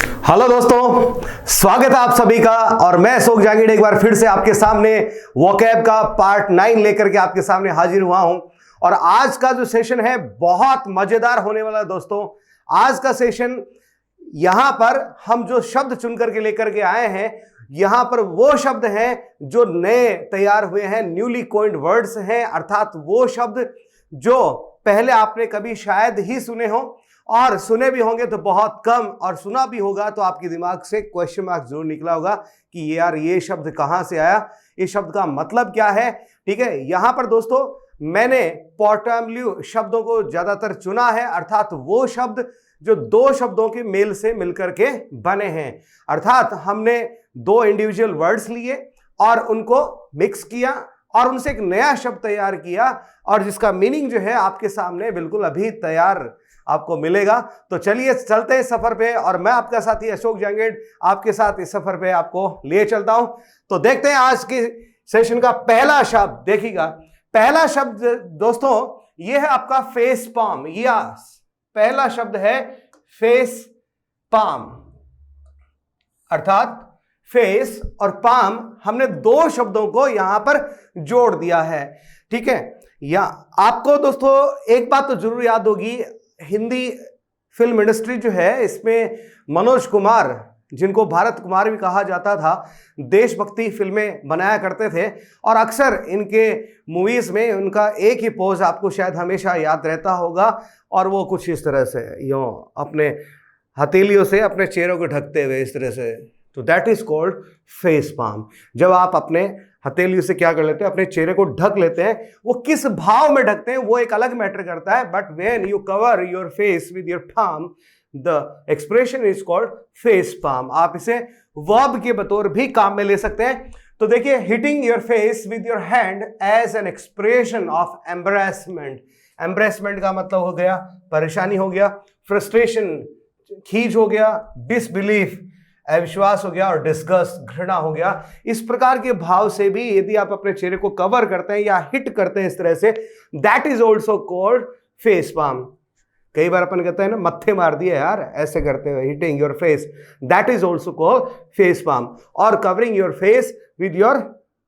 Hello दोस्तों, स्वागत है आप सभी का। और मैं अशोक जांगीड़ एक बार फिर से आपके सामने वोकैब का पार्ट 9 लेकर के आपके सामने हाजिर हुआ हूं। और आज का जो सेशन है बहुत मजेदार होने वाला है दोस्तों। आज का सेशन यहां पर हम जो शब्द चुन करके लेकर के आए हैं, यहां पर वो शब्द हैं जो नए तैयार हुए हैं, न्यूली कॉइन्ड वर्ड्स हैं, अर्थात वो शब्द जो पहले आपने कभी शायद ही सुने हो, और सुने भी होंगे तो बहुत कम, और सुना भी होगा तो आपके दिमाग से क्वेश्चन मार्क जरूर निकला होगा कि यार ये शब्द कहां से आया, इस शब्द का मतलब क्या है। ठीक है, यहां पर दोस्तों मैंने पोर्टमोलियो शब्दों को ज्यादातर चुना है, अर्थात वो शब्द जो दो शब्दों के मेल से मिलकर के बने हैं। अर्थात हमने दो इंडिविजुअल वर्ड्स लिए और उनको मिक्स किया और उनसे एक नया शब्द तैयार किया, और जिसका मीनिंग जो है आपके सामने बिल्कुल अभी तैयार आपको मिलेगा। तो चलिए चलते हैं सफर पे, और मैं आपका साथी अशोक जांगीड़ आपके साथ इस सफर पे आपको ले चलता हूं। तो देखते हैं आज के सेशन का पहला शब्द। देखिएगा, पहला शब्द दोस्तों ये है आपका फेस पाम। यस, पहला शब्द है फेस पाम, अर्थात फेस और पाम, हमने दो शब्दों को यहां पर जोड़ दिया है। ठीक है, या आपको दोस्तों एक बात तो जरूर याद होगी, हिंदी फिल्म इंडस्ट्री जो है इसमें मनोज कुमार, जिनको भारत कुमार भी कहा जाता था, देशभक्ति फिल्में बनाया करते थे, और अक्सर इनके मूवीज में उनका एक ही पोज आपको शायद हमेशा याद रहता होगा, और वो कुछ इस तरह से यूं अपने हथेलियों से अपने चेहरों को ढकते हुए इस तरह से। तो that is called face palm. जब आप अपने हथेलियों से क्या कर लेते हैं, अपने चेहरे को ढक लेते हैं, वो किस भाव में ढकते हैं वो एक अलग मैटर करता है, but when you cover your face with your palm, the expression is called face palm. आप इसे वर्ब के बतौर भी काम में ले सकते हैं। तो देखिए, hitting your face with your hand as an expression of embarrassment. Embarrassment का मतलब हो गया परेशानी हो गया, फ्रस्ट्रेशन खींच हो गया, डिसबिलीफ अविश्वास हो गया, और डिस्गस्ट घृणा हो गया। इस प्रकार के भाव से भी यदि आप अपने चेहरे को कवर करते हैं या हिट करते हैं इस तरह से, that is also called face palm. कई बार अपन कहते हैं ना, मत्थे मार दिए यार ऐसे करते हुए, hitting your face, that is also called facepalm. और covering your face with your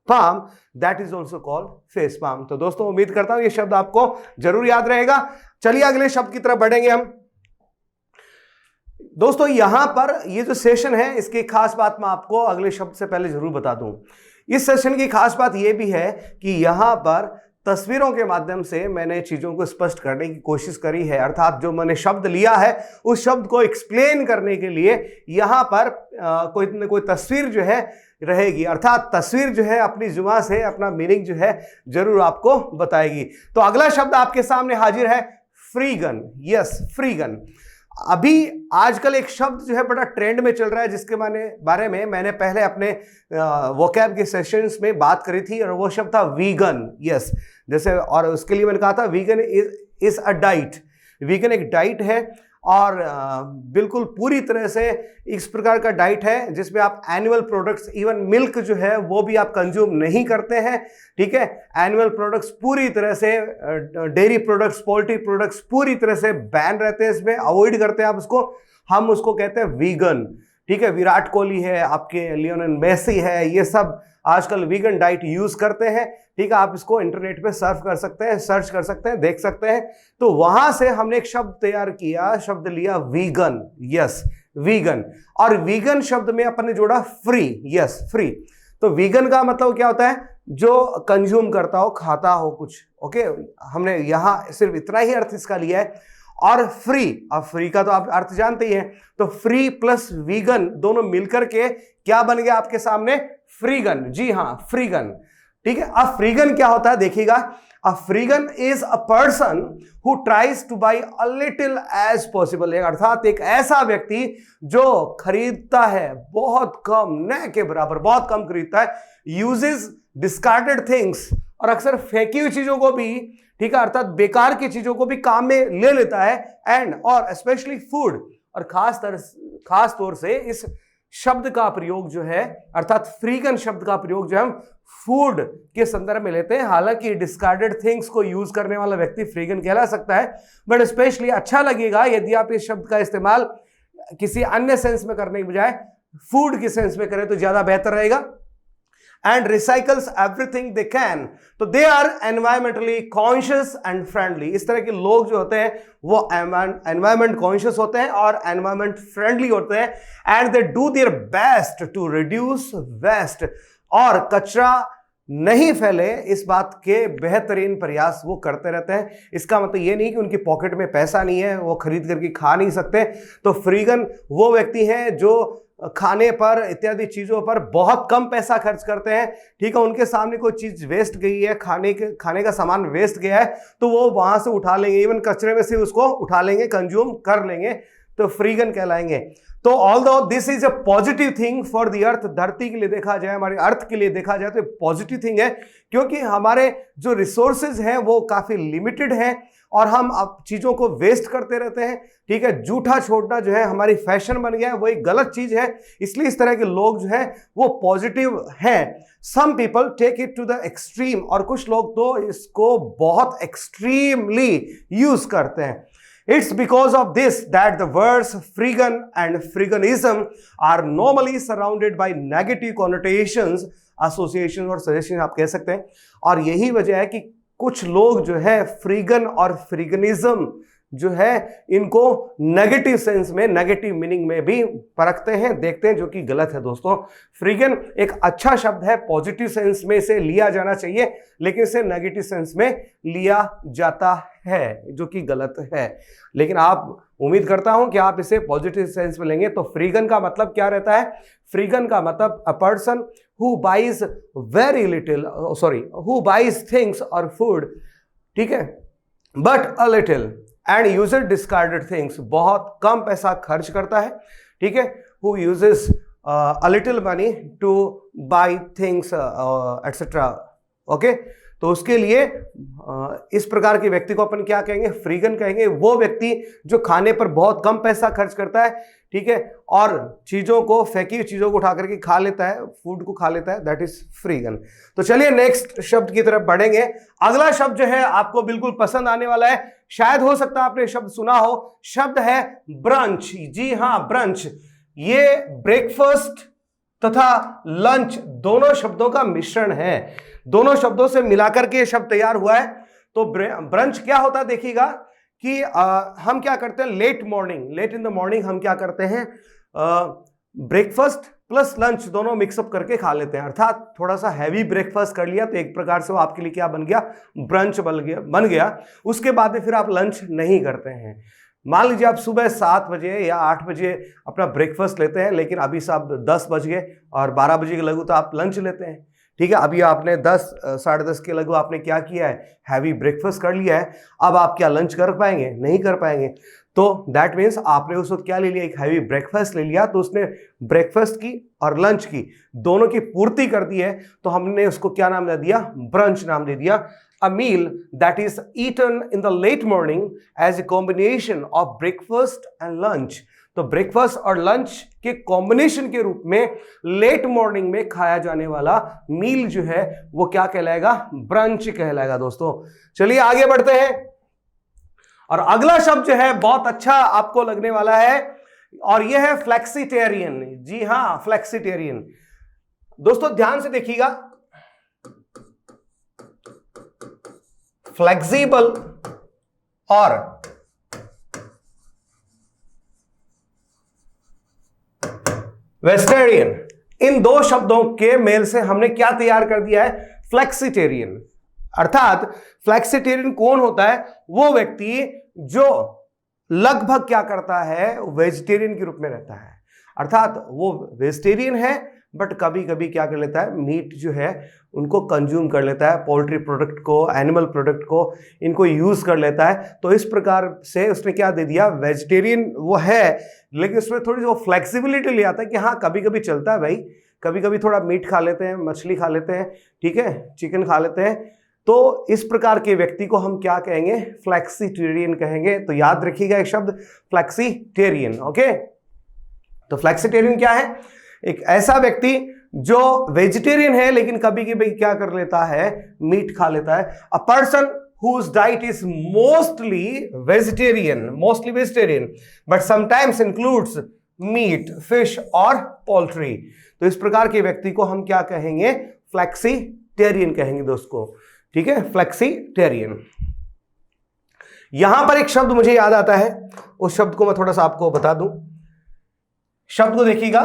palm, that is also called facepalm. तो दोस्तों उम्मीद करता हूं ये शब्द आपको जरूर याद रहेगा। चलिए अगले शब्द की तरफ बढ़ेंगे हम। दोस्तों यहां पर ये जो सेशन है, इसकी खास बात मैं आपको अगले शब्द से पहले जरूर बता दूं। इस सेशन की खास बात यह भी है कि यहां पर तस्वीरों के माध्यम से मैंने चीजों को स्पष्ट करने की कोशिश करी है, अर्थात जो मैंने शब्द लिया है उस शब्द को एक्सप्लेन करने के लिए यहां पर कोई न कोई तस्वीर जो है रहेगी, अर्थात तस्वीर जो है अपनी जुबान से अपना मीनिंग जो है जरूर आपको बताएगी। तो अगला शब्द आपके सामने हाजिर है free gun. Yes, free gun. अभी आजकल एक शब्द जो है बड़ा ट्रेंड में चल रहा है, जिसके बारे में मैंने पहले अपने वोकैब के सेशंस में बात करी थी, और वो शब्द था वीगन। यस, जैसे, और उसके लिए मैंने कहा था vegan is a diet. Vegan एक डाइट है, और बिल्कुल पूरी तरह से इस प्रकार का डाइट है जिसमें आप एनिमल प्रोडक्ट्स, इवन मिल्क जो है वो भी आप कंज्यूम नहीं करते हैं। ठीक है, एनिमल प्रोडक्ट्स पूरी तरह से, डेयरी प्रोडक्ट्स, पोल्ट्री प्रोडक्ट्स पूरी तरह से बैन रहते हैं, इसमें अवॉइड करते हैं आप उसको। हम उसको कहते हैं वीगन। ठीक है, विराट कोहली है, आपके लियोनेल मेसी है, ये सब आजकल वीगन डाइट यूज करते हैं। ठीक है, आप इसको इंटरनेट पे सर्च कर सकते हैं, देख सकते हैं। तो वहां से हमने एक शब्द तैयार किया, शब्द लिया वीगन। Yes, vegan. और वीगन शब्द में अपन ने जोड़ा फ्री। Yes, free. तो वीगन का मतलब क्या होता है, जो कंज्यूम करता हो, खाता हो कुछ। ओके, हमने यहां सिर्फ इतना ही अर्थ इसका लिया है। और फ्री, अब फ्री का तो आप अर्थ जानते ही हैं। तो फ्री प्लस वीगन दोनों मिलकर के क्या बन गया आपके सामने, फ्रीगन। जी हां, फ्रीगन। ठीक है, अब फ्रीगन क्या होता है देखिएगा। A freegan is a person who tries to buy a little as possible, अर्थात एक ऐसा व्यक्ति जो खरीदता है बहुत कम, न के बराबर बहुत कम खरीदता है, यूजेस डिस्कार्डेड थिंग्स, और अक्सर फेंकी हुई चीजों को भी, ठीक है, अर्थात बेकार की चीजों को भी काम में ले लेता है, एंड और स्पेशली फूड। और खास तौर से इस शब्द का प्रयोग जो है, अर्थात फ्रीगन शब्द का प्रयोग जो है हम फूड के संदर्भ में लेते हैं। हालांकि डिस्कार्डेड थिंग्स को यूज करने वाला व्यक्ति फ्रीगन कहला सकता है, बट स्पेशली अच्छा लगेगा यदि आप इस शब्द का इस्तेमाल किसी अन्य सेंस में करने की बजाय फूड की सेंस में करें तो ज्यादा बेहतर रहेगा। And recycles everything they can, तो they are environmentally conscious and friendly. इस तरह के लोग जो होते हैं वो एनवायरमेंट कॉन्शियस होते हैं और एनवायरमेंट फ्रेंडली होते हैं। And they do their best to reduce waste, और कचरा नहीं फैले इस बात के बेहतरीन प्रयास वो करते रहते हैं। इसका मतलब ये नहीं कि उनकी पॉकेट में पैसा नहीं है, वो खरीद करके खा नहीं सकते। तो फ्रीगन वो व्यक्ति हैं जो खाने पर इत्यादि चीजों पर बहुत कम पैसा खर्च करते हैं। ठीक है, उनके सामने कोई चीज वेस्ट गई है, खाने का सामान वेस्ट गया है, तो वो वहां से उठा लेंगे, इवन कचरे में से उसको उठा लेंगे, कंज्यूम कर लेंगे, तो फ्रीगन कहलाएंगे। तो although this is a positive thing for the earth, धरती के लिए देखा जाए, हमारे अर्थ के लिए देखा जाए तो पॉजिटिव थिंग है, क्योंकि हमारे जो रिसोर्सेज हैं वो काफी लिमिटेड हैं और हम अब चीजों को वेस्ट करते रहते हैं। ठीक है, जूठा छोड़ना जो है हमारी फैशन बन गया है, वो एक गलत चीज है। इसलिए इस तरह के लोग जो है वो पॉजिटिव हैं। Some people take it to the extreme, और कुछ लोग तो इसको बहुत एक्सट्रीमली यूज करते हैं। It's because of this that the words freegan and freeganism are normally surrounded by negative connotations, associations और suggestions आप कह सकते हैं। और यही वजह है कि कुछ लोग जो है फ्रीगन और फ्रीगनिज्म जो है इनको नेगेटिव सेंस में, नेगेटिव मीनिंग में भी परखते हैं, देखते हैं, जो कि गलत है दोस्तों। फ्रीगन एक अच्छा शब्द है, पॉजिटिव सेंस में इसे लिया जाना चाहिए, लेकिन इसे नेगेटिव सेंस में लिया जाता है, जो कि गलत है। लेकिन आप, उम्मीद करता हूं कि आप इसे पॉजिटिव सेंस में लेंगे। तो फ्रीगन का मतलब क्या रहता है? फ्रीगन का मतलब a person who buys very little, who buys things और फूड, ठीक है, but a little and uses discarded things, बहुत कम पैसा खर्च करता है। ठीक है, who uses a little money to buy things etcetera. Okay, तो उसके लिए इस प्रकार के व्यक्ति को अपन क्या कहेंगे? फ्रीगन कहेंगे। वो व्यक्ति जो खाने पर बहुत कम पैसा खर्च करता है, ठीक है, और चीजों को, फेंकी चीजों को उठा करके खा लेता है, फूड को खा लेता है, दैट इज फ्रीगन। तो चलिए नेक्स्ट शब्द की तरफ बढ़ेंगे। अगला शब्द जो है आपको बिल्कुल पसंद आने वाला है, शायद हो सकता है आपने शब्द सुना हो, शब्द है ब्रंच। जी हां, ब्रंच। ये ब्रेकफास्ट तथा लंच दोनों शब्दों का मिश्रण है, दोनों शब्दों से मिलाकर के ये शब्द तैयार हुआ है। तो ब्रंच क्या होता है देखिएगा कि हम क्या करते हैं, लेट इन द मॉर्निंग हम क्या करते हैं, ब्रेकफास्ट प्लस लंच दोनों मिक्सअप करके खा लेते हैं। अर्थात थोड़ा सा हैवी ब्रेकफास्ट कर लिया तो एक प्रकार से वो आपके लिए क्या बन गया, ब्रंच बन गया। उसके बाद में फिर आप लंच नहीं करते हैं। मान लीजिए आप सुबह 7 बजे या 8 बजे अपना ब्रेकफास्ट लेते हैं, लेकिन अभी साहब 10 बज गए और 12 बजे के लगू तो आप लंच लेते हैं। ठीक है, अभी आपने 10 साढ़े 10 के लगू आपने क्या किया है, हैवी ब्रेकफास्ट कर लिया है। अब आप क्या लंच कर पाएंगे? नहीं कर पाएंगे। तो दैट मीन्स आपने उस वक्त क्या ले लिया, एक हैवी ब्रेकफास्ट ले लिया, तो उसने ब्रेकफास्ट की और लंच की दोनों की पूर्ति कर दी है, तो हमने उसको क्या नाम दे दिया, ब्रंच नाम दे दिया। A meal that is eaten in the late morning as a combination of breakfast and lunch. तो ब्रेकफास्ट और लंच के कॉम्बिनेशन के रूप में लेट मॉर्निंग में खाया जाने वाला मील जो है वो क्या कहलाएगा, ब्रंच कहलाएगा दोस्तों। चलिए आगे बढ़ते हैं, और अगला शब्द जो है बहुत अच्छा आपको लगने वाला है, और यह है फ्लेक्सिटेरियन। जी हां, फ्लेक्सिटेरियन। दोस्तों ध्यान से देखिएगा, फ्लेक्सिबल और वेस्टेरियन, इन दो शब्दों के मेल से हमने क्या तैयार कर दिया है, फ्लेक्सिटेरियन। अर्थात फ्लेक्सिटेरियन कौन होता है? वो व्यक्ति जो लगभग क्या करता है, वेजिटेरियन के रूप में रहता है। अर्थात वो वेजिटेरियन है बट कभी कभी क्या कर लेता है, मीट जो है उनको कंज्यूम कर लेता है, पोल्ट्री प्रोडक्ट को, एनिमल प्रोडक्ट को, इनको यूज कर लेता है। तो इस प्रकार से उसने क्या दे दिया, वेजिटेरियन वो है, लेकिन उसमें थोड़ी वो फ्लेक्सिबिलिटी ले आता है कि हाँ कभी कभी चलता है भाई, कभी कभी थोड़ा मीट खा लेते हैं, मछली खा लेते हैं, ठीक है, चिकन खा लेते हैं। तो इस प्रकार के व्यक्ति को हम क्या कहेंगे, फ्लेक्सिटेरियन कहेंगे। तो याद रखिएगा एक शब्द, फ्लेक्सिटेरियन। ओके, तो फ्लेक्सिटेरियन क्या है? एक ऐसा व्यक्ति जो वेजिटेरियन है लेकिन कभी कभी क्या कर लेता है, मीट खा लेता है। A person whose diet is mostly vegetarian, but sometimes includes meat, fish और poultry. तो इस प्रकार के व्यक्ति को हम क्या कहेंगे? फ्लेक्सीटेरियन कहेंगे दोस्तों, ठीक है, फ्लेक्सीटेरियन। यहां पर एक शब्द मुझे याद आता है, उस शब्द को मैं थोड़ा सा आपको बता दूं। शब्द को देखिएगा,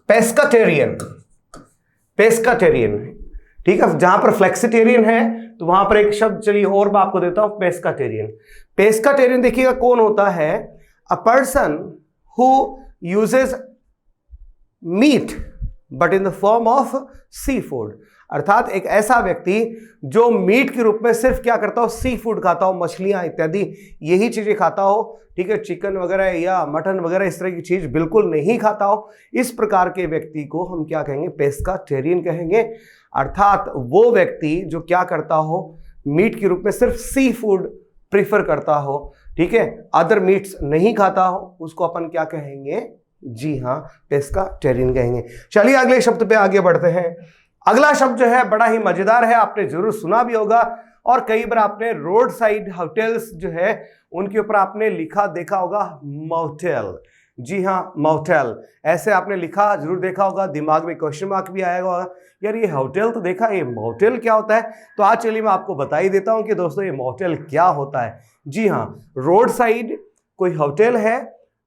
पेस्काटेरियन, पेस्काटेरियन, ठीक है। जहां पर फ्लेक्सिटेरियन है तो वहां पर एक शब्द, चलिए और मैं आपको देता हूं, पेस्काटेरियन। पेस्काटेरियन देखिएगा कौन होता है? A person who uses meat but in the form of sea food, अर्थात एक ऐसा व्यक्ति जो मीट के रूप में सिर्फ क्या करता हो? सी फूड खाता हो, मछलियां इत्यादि यही चीजें खाता हो, ठीक है, चिकन वगैरह या मटन वगैरह इस तरह की चीज बिल्कुल नहीं खाता हो। इस प्रकार के व्यक्ति को हम क्या कहेंगे? पेस्काटेरियन कहेंगे। अर्थात वो व्यक्ति जो क्या करता हो? मीट के रूप में सिर्फ सी फूड प्रीफर करता हो, ठीक है, अदर मीट्स नहीं खाता हो, उसको अपन क्या कहेंगे? जी हाँ, पेस्काटेरियन कहेंगे। चलिए अगले शब्द पे आगे बढ़ते हैं। अगला शब्द जो है बड़ा ही मजेदार है, आपने जरूर सुना भी होगा और कई बार आपने रोड साइड होटल्स जो है उनके ऊपर आपने लिखा देखा होगा, मोटेल। जी हाँ, मोटेल, ऐसे आपने लिखा जरूर देखा होगा, दिमाग में क्वेश्चन मार्क भी आएगा होगा, यार ये होटल तो देखा, ये मोटेल क्या होता है? तो आज चलिए मैं आपको बता ही देता हूं कि दोस्तों ये मोटेल क्या होता है। जी हाँ, रोड साइड कोई होटल है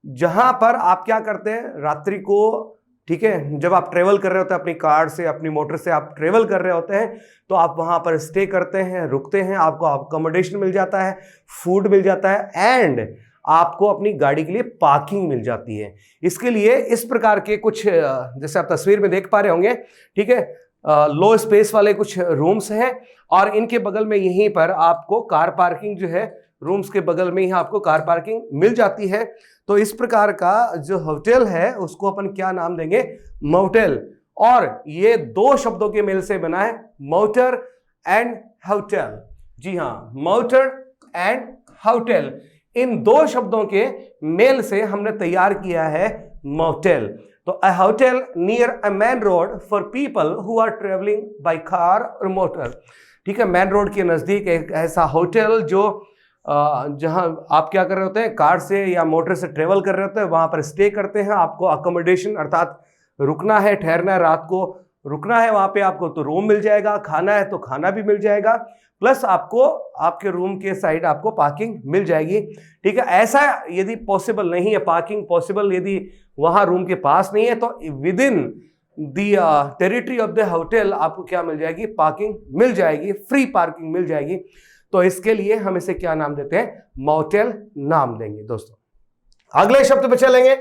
जहां पर आप क्या करते हैं? रात्रि को, ठीक है, जब आप ट्रेवल कर रहे होते हैं अपनी कार से, अपनी मोटर से आप ट्रेवल कर रहे होते हैं, तो आप वहां पर स्टे करते हैं, रुकते हैं, आपको अकोमोडेशन मिल जाता है, फूड मिल जाता है एंड आपको अपनी गाड़ी के लिए पार्किंग मिल जाती है। इसके लिए इस प्रकार के कुछ, जैसे आप तस्वीर में देख पा रहे होंगे, ठीक है, लो स्पेस वाले कुछ रूम्स हैं और इनके बगल में यहीं पर आपको कार पार्किंग जो है, रूम्स के बगल में ही आपको कार पार्किंग मिल जाती है। तो इस प्रकार का जो होटल है उसको अपन क्या नाम देंगे? मोटेल। और ये दो शब्दों के मेल से बना है, मोटर एंड होटल। जी हाँ, मोटर एंड होटल, इन दो शब्दों के मेल से हमने तैयार किया है मोटेल। तो a hotel near a main road for people who are travelling by car और मोटर, ठीक है, मेन रोड के नजदीक एक ऐसा होटल जो जहां आप क्या कर रहे होते हैं? कार से या मोटर से ट्रेवल कर रहे होते हैं, वहां पर स्टे करते हैं, आपको अकोमोडेशन अर्थात रुकना है, ठहरना है, रात को रुकना है वहां पे, आपको तो रूम मिल जाएगा, खाना है तो खाना भी मिल जाएगा, प्लस आपको आपके रूम के साइड आपको पार्किंग मिल जाएगी, ठीक है। ऐसा यदि पॉसिबल नहीं है, पार्किंग पॉसिबल यदि वहां रूम के पास नहीं है, तो with in the territory of the hotel आपको क्या मिल जाएगी? पार्किंग मिल जाएगी, फ्री पार्किंग मिल जाएगी। तो इसके लिए हम इसे क्या नाम देते हैं? मोटेल नाम देंगे दोस्तों। अगले शब्द पे चलेंगे।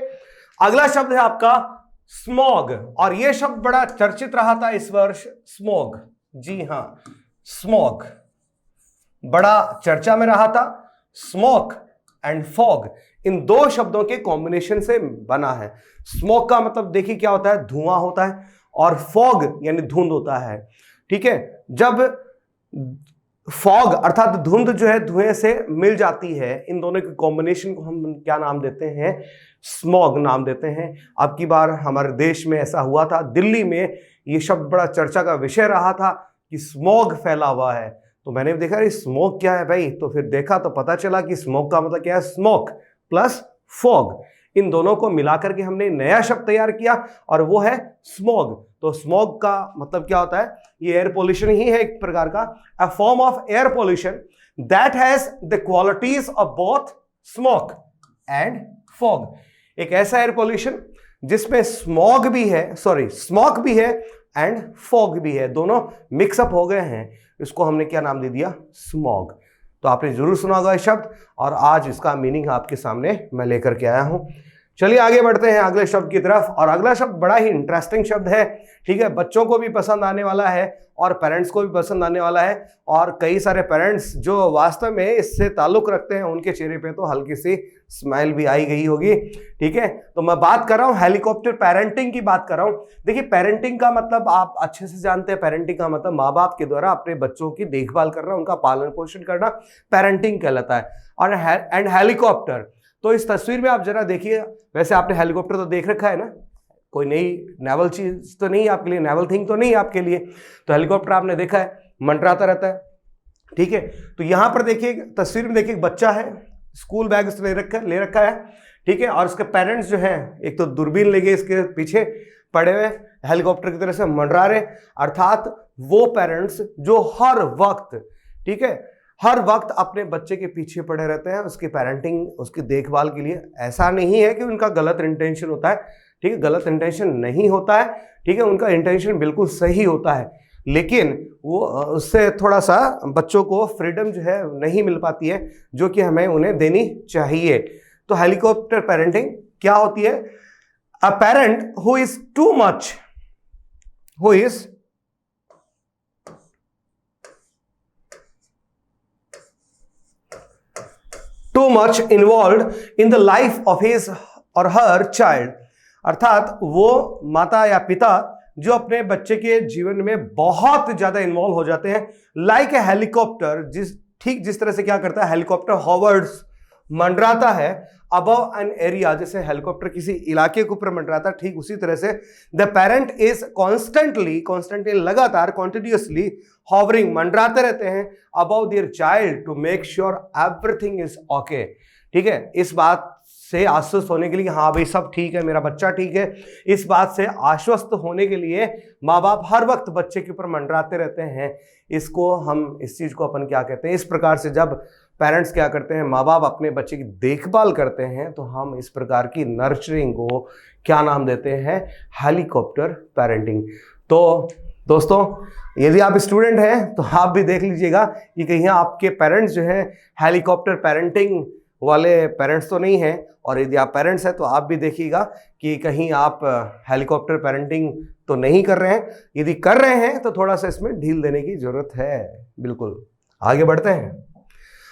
अगला शब्द है आपका स्मॉग, और यह शब्द बड़ा चर्चित रहा था इस वर्ष, स्मॉग। जी हां, स्मॉग बड़ा चर्चा में रहा था। स्मोक एंड फॉग, इन दो शब्दों के कॉम्बिनेशन से बना है। स्मोक का मतलब देखिए क्या होता है? धुआं होता है, और फॉग यानी धुंध होता है, ठीक है। जब फॉग अर्थात धुंध जो है धुएं से मिल जाती है, इन दोनों के कॉम्बिनेशन को हम क्या नाम देते हैं? स्मॉग नाम देते हैं। अब की बार हमारे देश में ऐसा हुआ था, दिल्ली में ये शब्द बड़ा चर्चा का विषय रहा था कि स्मॉग फैला हुआ है। तो मैंने भी देखा स्मोक क्या है भाई, तो फिर देखा तो पता चला कि स्मोक का मतलब क्या है? स्मोक प्लस फॉग, इन दोनों को मिलाकर के हमने नया शब्द तैयार किया और वो है स्मॉग। तो स्मॉग का मतलब क्या होता है? ये एयर पोल्यूशन ही है एक प्रकार का, a form of air pollution that has the qualities of both smoke and fog. एक ऐसा एयर पोल्यूशन जिसमें स्मॉग भी है, स्मोक भी है एंड फॉग भी है, दोनों मिक्सअप हो गए हैं, इसको हमने क्या नाम दे दिया? स्मॉग। तो आपने जरूर सुना होगा ये शब्द, और आज इसका मीनिंग आपके सामने मैं लेकर के आया हूं। चलिए आगे बढ़ते हैं अगले शब्द की तरफ, और अगला शब्द बड़ा ही इंटरेस्टिंग शब्द है, ठीक है, बच्चों को भी पसंद आने वाला है और पेरेंट्स को भी पसंद आने वाला है, और कई सारे पेरेंट्स जो वास्तव में इससे ताल्लुक रखते हैं उनके चेहरे पे तो हल्की सी स्माइल भी आई गई होगी, ठीक है। तो मैं बात कर रहा हूं हेलीकॉप्टर पेरेंटिंग की बात कर रहा हूं। देखिए, पेरेंटिंग का मतलब आप अच्छे से जानते हैं, पेरेंटिंग का मतलब माँ बाप के द्वारा अपने बच्चों की देखभाल करना, उनका पालन पोषण करना पेरेंटिंग कहलाता है। और एंड हेलीकॉप्टर, तो इस तस्वीर में आप जरा देखिए, वैसे आपने हेलीकॉप्टर तो देख रखा है ना, कोई नई नेवल चीज तो नहीं आपके लिए, नेवल थिंग तो नहीं आपके लिए। तो हेलीकॉप्टर आपने देखा है मंडराता रहता है, ठीक है। तो यहां पर देखिए तस्वीर में देखिए एक बच्चा है, स्कूल बैग उसने ले रखा है, ठीक है। और उसके पेरेंट्स जो है एक तो दूरबीन लेके इसके पीछे पड़े हुए हेलीकॉप्टर की तरह से मंडरा रहे, अर्थात वो पेरेंट्स जो हर वक्त, ठीक है, हर वक्त अपने बच्चे के पीछे पड़े रहते हैं उसकी पेरेंटिंग, उसकी देखभाल के लिए। ऐसा नहीं है कि उनका गलत इंटेंशन होता है, ठीक है, गलत इंटेंशन नहीं होता है, ठीक है, उनका इंटेंशन बिल्कुल सही होता है, लेकिन वो उससे थोड़ा सा बच्चों को फ्रीडम जो है नहीं मिल पाती है जो कि हमें उन्हें देनी चाहिए। तो हेलीकॉप्टर पेरेंटिंग क्या होती है? A parent who is too much, who is too much involve in the life of his और हर चाइल्ड, अर्थात वो माता या पिता जो अपने बच्चे के जीवन में बहुत ज्यादा इन्वॉल्व हो जाते हैं, लाइक ए हेलीकॉप्टर, जिस तरह से क्या करता है हेलीकॉप्टर हॉवर्ड्स, मंडराता है अबव एन एरिया, जैसे हेलीकॉप्टर किसी इलाके के ऊपर मंडराता है, ठीक उसी तरह से द पेरेंट इज कॉन्स्टेंटली लगातार कॉन्टिन्यूसली हॉवरिंग, मंडराते रहते हैं above their child to make sure everything is okay, ठीक है। इस बात से आश्वस्त होने के लिए, हाँ भाई सब ठीक है, मेरा बच्चा ठीक है, इस बात से आश्वस्त होने के लिए माँ बाप हर वक्त बच्चे के ऊपर मंडराते रहते हैं। इसको हम, इस चीज को अपन क्या कहते हैं, इस प्रकार से जब पेरेंट्स क्या करते हैं, माँ बाप अपने बच्चे की देखभाल करते हैं, तो हम इस प्रकार की नर्चरिंग को क्या नाम देते हैं? Helicopter parenting. तो दोस्तों यदि आप स्टूडेंट हैं तो आप भी देख लीजिएगा कि कहीं आपके पेरेंट्स जो हैं हेलीकॉप्टर पेरेंटिंग वाले पेरेंट्स तो नहीं हैं, और यदि आप पेरेंट्स हैं तो आप भी देखिएगा कि कहीं आप हेलीकॉप्टर पेरेंटिंग तो नहीं कर रहे हैं। यदि कर रहे हैं तो थोड़ा सा इसमें ढील देने की जरूरत है। बिल्कुल, आगे बढ़ते हैं।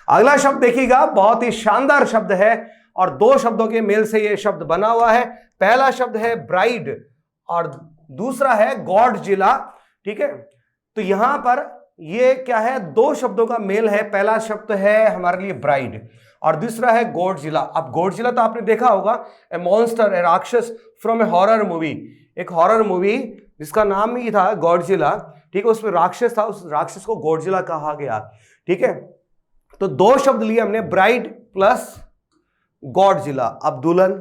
अगला शब्द देखिएगा, बहुत ही शानदार शब्द है और दो शब्दों के मेल से यह शब्द बना हुआ है। पहला शब्द है ब्राइड और दूसरा है गॉडजिला, ठीक है। तो यहां पर ये क्या है, दो शब्दों का मेल है। पहला शब्द है हमारे लिए ब्राइड और दूसरा है गॉडजिला। अब गॉडजिला तो आपने देखा होगा, ए मॉन्स्टर, ए राक्षस फ्रॉम ए हॉरर मूवी, एक हॉरर मूवी जिसका नाम ही था गॉडजिला, ठीक है। उसमें राक्षस था, उस राक्षस को गॉडजिला कहा गया, ठीक है। तो दो शब्द लिए हमने, ब्राइड प्लस गॉडजिला। अब दुल्हन,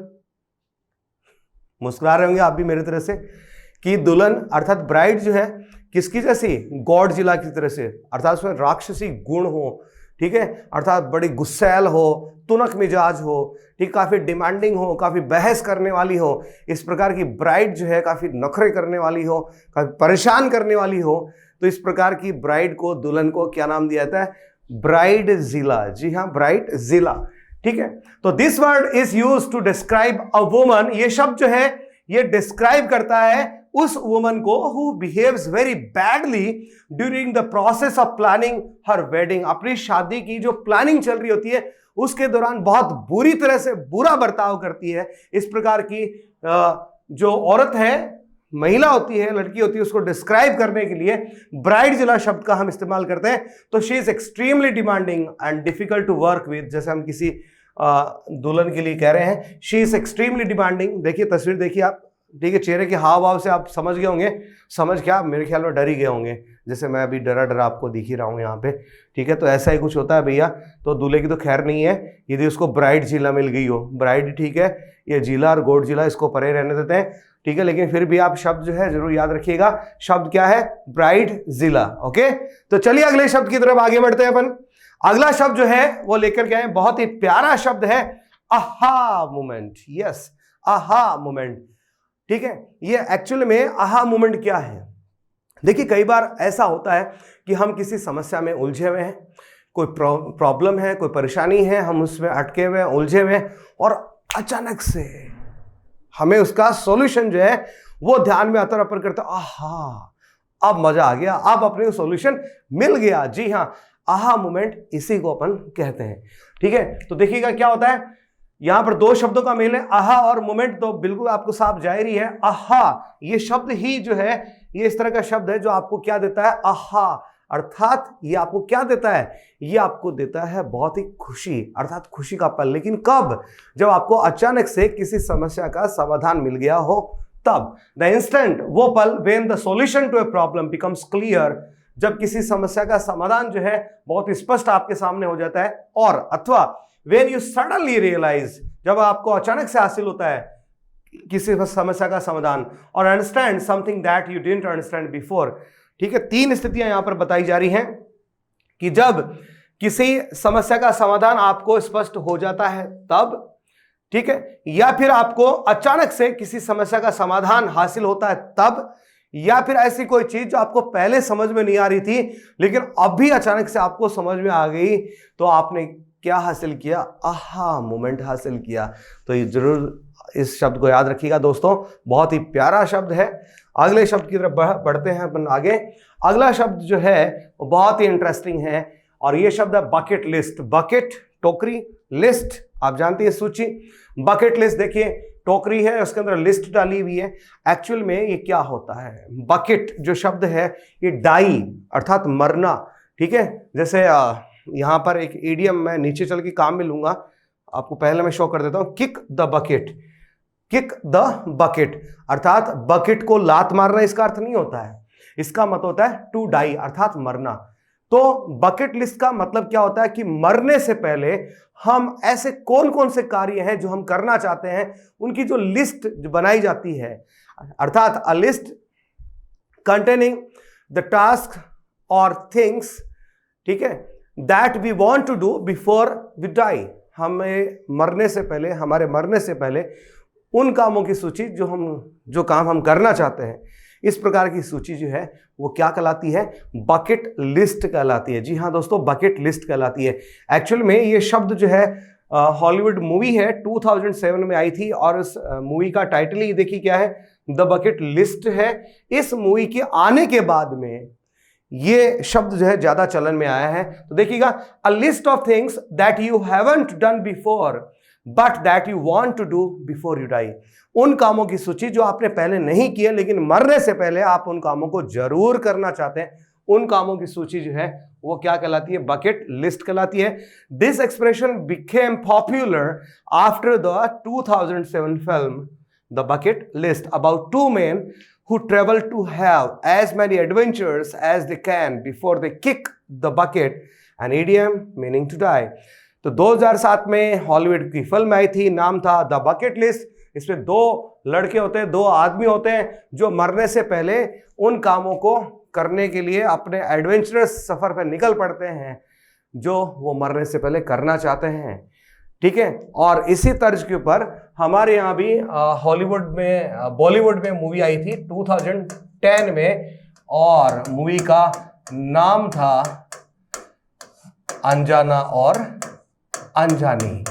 मुस्कुरा रहे होंगे आप भी मेरी तरह से कि दुल्हन अर्थात ब्राइड जो है किसकी जैसी? गॉडजिला की तरह से, अर्थात उसमें राक्षसी गुण हो, ठीक है, अर्थात बड़ी गुस्सैल हो, तुनक मिजाज हो, ठीक, काफी डिमांडिंग हो, काफी बहस करने वाली हो। इस प्रकार की ब्राइड जो है काफी नखरे करने वाली हो, काफी परेशान करने वाली हो। तो इस प्रकार की ब्राइड को, दुल्हन को क्या नाम दिया जाता है? ब्राइडजिला। जी हाँ, ब्राइडजिला, ठीक है। तो this word is used to describe a woman, ये शब्द जो है ये डिस्क्राइब करता है उस वुमन को who behaves very badly during the process of planning her wedding. अपनी शादी की जो प्लानिंग चल रही होती है उसके दौरान बहुत बुरी तरह से बुरा बर्ताव करती है। इस प्रकार की जो औरत है, महिला होती है, लड़की होती है, उसको डिस्क्राइब करने के लिए ब्राइडजिला शब्द का हम इस्तेमाल करते हैं। तो she is extremely demanding and difficult to work with, जैसे हम किसी दुल्हन के लिए कह रहे हैं शी इज एक्सट्रीमली डिमांडिंग। देखिए तस्वीर देखिए आप, ठीक है, चेहरे के हाव भाव से आप समझ गए होंगे, समझ क्या, मेरे ख्याल में डर ही गए होंगे, जैसे मैं अभी डरा डरा आपको दिख ही रहा हूँ यहाँ पे, ठीक है। तो ऐसा ही कुछ होता है भैया। तो दूल्हे की तो खैर नहीं है यदि उसको ब्राइडजिला मिल गई हो, ब्राइड ठीक है, ये जिला और गॉडजिला इसको परे रहने देते हैं, ठीक है। लेकिन फिर भी आप शब्द जो है जरूर याद रखिएगा, शब्द क्या है? ब्राइडजिला। ओके, तो चलिए अगले शब्द की तरफ आगे बढ़ते हैं अपन। अगला शब्द जो है वो लेकर के आए, बहुत ही प्यारा शब्द है, aha moment. Yes, aha moment, ठीक है। ये एक्चुअली में आहा मोमेंट क्या है? देखिए कई बार ऐसा होता है कि हम किसी समस्या में उलझे हुए हैं, कोई प्रॉब्लम है, कोई परेशानी है, हम उसमें अटके हुए हैं, उलझे हुए हैं, और अचानक से हमें उसका सॉल्यूशन जो है वो ध्यान में आता, अपर करता, आहा अब मजा आ गया, अब अपने सॉल्यूशन मिल गया। जी हाँ, आहा मोमेंट इसी को अपन कहते हैं, ठीक है। तो देखिएगा क्या होता है, यहां पर दो शब्दों का मेल है, आहा और मोमेंट, तो बिल्कुल आपको साफ जाहिर ही है। आहा ये शब्द ही जो है ये इस तरह का शब्द है जो आपको क्या देता है? आहा, अर्थात ये आपको क्या देता है? ये आपको देता है बहुत ही खुशी, अर्थात खुशी का पल। लेकिन कब? जब आपको अचानक से किसी समस्या का समाधान मिल गया हो तब, द इंस्टेंट, वो पल, when the solution to a problem becomes clear, जब किसी समस्या का समाधान जो है बहुत स्पष्ट आपके सामने हो जाता है, और अथवा व्हेन यू सडनली रियलाइज, जब आपको अचानक से हासिल होता है किसी समस्या का समाधान, और understand something that you didn't understand before. ठीक है, तीन स्थितियां यहां पर बताई जा रही हैं कि जब किसी समस्या का समाधान आपको स्पष्ट हो जाता है तब, ठीक है, या फिर आपको अचानक से किसी समस्या का समाधान हासिल होता है तब, या फिर ऐसी कोई चीज जो आपको पहले समझ में नहीं आ रही थी लेकिन अभी अचानक से आपको समझ में आ गई, तो आपने क्या हासिल किया? आहा मोमेंट हासिल किया। तो ये जरूर इस शब्द को याद रखिएगा दोस्तों, बहुत ही प्यारा शब्द है। अगले शब्द की तरफ बढ़ते हैं अपन आगे। अगला शब्द जो है वो बहुत ही इंटरेस्टिंग है, और ये शब्द है बकेट लिस्ट। बकेट टोकरी, लिस्ट आप जानते हैं सूची। बकेट लिस्ट देखिए, टोकरी है उसके अंदर लिस्ट डाली हुई है। एक्चुअल में ये क्या होता है? बकेट जो शब्द है ये डाई अर्थात मरना, ठीक है। जैसे यहां पर एक इडियम मैं नीचे चल के काम में लूंगा, आपको पहले मैं शो कर देता हूं, kick the bucket. Kick the bucket अर्थात बकेट को लात मारना इसका अर्थ नहीं होता है, इसका मतलब होता है टू डाई अर्थात मरना। तो बकेट लिस्ट का मतलब क्या होता है कि मरने से पहले हम ऐसे कौन कौन से कार्य हैं जो हम करना चाहते हैं, उनकी जो लिस्ट बनाई जाती है, अर्थात a list containing the task और थिंग्स, ठीक है, that we want to do before we die. हमें मरने से पहले, हमारे मरने से पहले उन कामों की सूची जो काम हम करना चाहते हैं, इस प्रकार की सूची जो है वो क्या कहलाती है? बकेट लिस्ट कहलाती है। जी हाँ दोस्तों, बकेट लिस्ट कहलाती है। एक्चुअल में ये शब्द जो है हॉलीवुड मूवी है 2007 में आई थी, और इस मूवी का टाइटल ही देखिए क्या है, द बकेट लिस्ट है। इस मूवी के आने के बाद में ये शब्द जो है ज्यादा चलन में आया है। तो देखिएगा, a list of things that you haven't done before but that you want to do before you die. उन कामों की सूची जो आपने पहले नहीं किए लेकिन मरने से पहले आप उन कामों को जरूर करना चाहते हैं, उन कामों की सूची जो है वो क्या कहलाती है? बकेट लिस्ट कहलाती है। This expression became popular after the 2007 film the bucket list about two men who travel to have as many adventures as they can before they kick the bucket, an idiom meaning to die। तो 2007 में Hollywood की film आई थी, नाम था the bucket list. इसमें दो लड़के होते हैं, दो आदमी होते हैं जो मरने से पहले उन कामों को करने के लिए अपने एडवेंचरस सफर पर निकल पड़ते हैं जो वो मरने से पहले करना चाहते हैं, ठीक है। और इसी तर्ज के ऊपर हमारे यहाँ भी हॉलीवुड में, बॉलीवुड में मूवी आई थी 2010 में, और मूवी का नाम था अनजाना और अनजानी।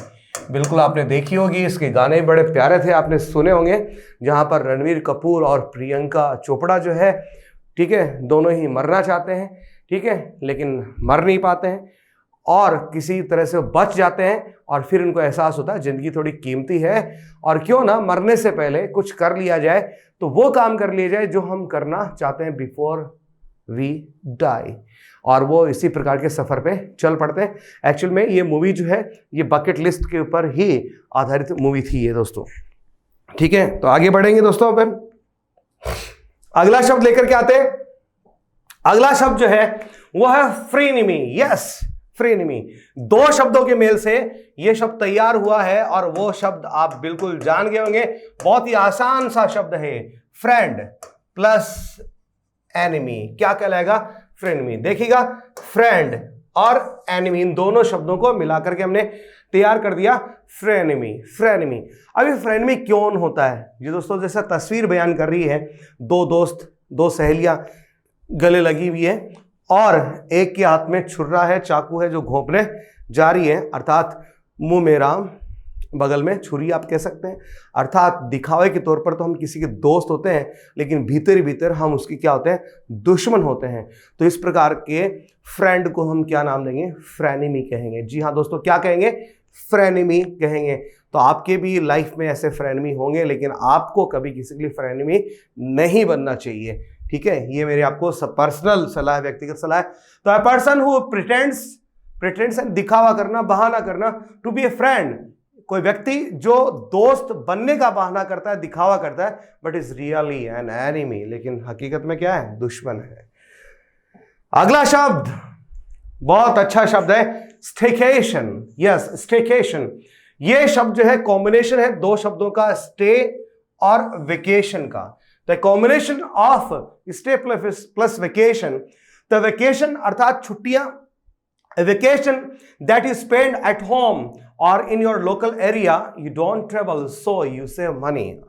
बिल्कुल आपने देखी होगी, इसके गाने बड़े प्यारे थे, आपने सुने होंगे, जहां पर रणवीर कपूर और प्रियंका चोपड़ा जो है, ठीक है, दोनों ही मरना चाहते हैं, ठीक है, लेकिन मर नहीं पाते हैं और किसी तरह से बच जाते हैं, और फिर उनको एहसास होता है जिंदगी थोड़ी कीमती है और क्यों ना मरने से पहले कुछ कर लिया जाए, तो वो काम कर लिया जाए जो हम करना चाहते हैं बिफोर वी डाई, और वो इसी प्रकार के सफर पे चल पड़ते हैं। एक्चुअल में ये मूवी जो है ये बकेट लिस्ट के ऊपर ही आधारित मूवी थी ये दोस्तों, ठीक है। तो आगे बढ़ेंगे दोस्तों, अपन अगला शब्द लेकर के आते हैं। अगला शब्द जो है वो है फ्रीनिमी। यस, फ्रीनिमी। दो शब्दों के मेल से यह शब्द तैयार हुआ है, और वो शब्द आप बिल्कुल जान गए होंगे, बहुत ही आसान सा शब्द है, फ्रेंड प्लस एनिमी। क्या कहलाएगा? फ्रेनिमी। देखिएगा, फ्रेंड और एनिमी, इन दोनों शब्दों को मिलाकर के हमने तैयार कर दिया फ्रेनिमी। फ्रेनिमी। अब ये फ्रेनिमी क्यों होता है? ये दोस्तों जैसा तस्वीर बयान कर रही है, दो दोस्त, दो सहेलियां गले लगी हुई है, और एक के हाथ में छुरा है, चाकू है, जो घोंपने जा रही है, अर्थात मुंह में राम बगल में छुरी आप कह सकते हैं। अर्थात दिखावे के तौर पर तो हम किसी के दोस्त होते हैं, लेकिन भीतर ही भीतर हम उसकी क्या होते हैं? दुश्मन होते हैं। तो इस प्रकार के फ्रेंड को हम क्या नाम देंगे? फ्रेनिमी कहेंगे। जी हाँ दोस्तों, क्या कहेंगे? फ्रेनिमी कहेंगे। तो आपके भी लाइफ में ऐसे फ्रेनिमी होंगे, लेकिन आपको कभी किसी के लिए फ्रेनिमी नहीं बनना चाहिए, ठीक है। ये मेरी आपको पर्सनल सलाह है, व्यक्तिगत सलाह है। तो अ पर्सन हु प्रिटेंड्स, दिखावा करना, बहाना करना, टू बी ए फ्रेंड, कोई व्यक्ति जो दोस्त बनने का बहाना करता है, दिखावा करता है, but is really an enemy, लेकिन हकीकत में क्या है, दुश्मन है। अगला शब्द बहुत अच्छा शब्द है, स्टेकेशन। Yes, staycation. ये शब्द जो है कॉम्बिनेशन है दो शब्दों का, स्टे और वेकेशन का। The combination of stay plus vacation, the vacation अर्थात छुट्टियां, vacation that is spend at home और in your local area, you don't travel so you save money.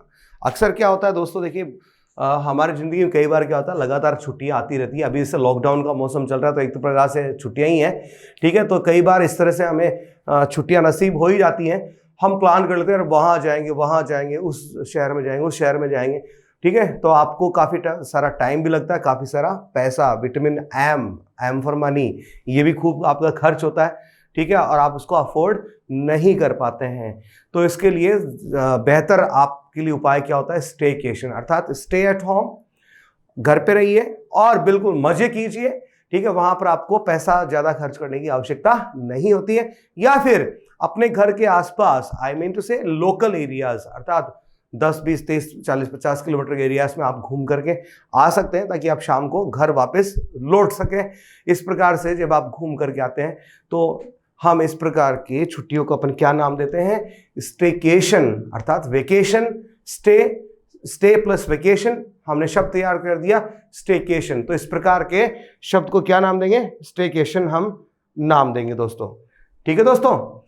अक्सर क्या होता है दोस्तों, देखिए हमारी ज़िंदगी में कई बार क्या होता है, लगातार छुट्टियां आती रहती हैं। अभी इससे लॉकडाउन का मौसम चल रहा है, तो एक तो प्रकार से छुट्टियां ही हैं, ठीक है। तो कई बार इस तरह से हमें छुट्टियां नसीब हो ही जाती हैं। हम प्लान कर लेते हैं, वहाँ जाएंगे, उस शहर में जाएंगे, उस शहर में जाएंगे, ठीक है। तो आपको काफ़ी सारा टाइम भी लगता है, काफ़ी सारा पैसा, विटामिन एम फॉर मनी, ये भी खूब आपका खर्च होता है, ठीक है, और आप उसको अफोर्ड नहीं कर पाते हैं। तो इसके लिए बेहतर आपके लिए उपाय क्या होता है, स्टेकेशन, अर्थात स्टे एट होम, घर पे रहिए और बिल्कुल मजे कीजिए, ठीक है। वहां पर आपको पैसा ज्यादा खर्च करने की आवश्यकता नहीं होती है। या फिर अपने घर के आसपास, आई मीन टू से लोकल एरियाज, अर्थात 10, 20, 30, 40, 50 किलोमीटर के एरियाज में आप घूम करके आ सकते हैं, ताकि आप शाम को घर वापस लौट सकें। इस प्रकार से जब आप घूम करके आते हैं तो हम इस प्रकार के छुट्टियों को अपन क्या नाम देते हैं, स्टेकेशन, अर्थात वेकेशन, स्टे प्लस वेकेशन, हमने शब्द तैयार कर दिया स्टेकेशन। तो इस प्रकार के शब्द को क्या नाम देंगे, स्टेकेशन हम नाम देंगे दोस्तों, ठीक है दोस्तों।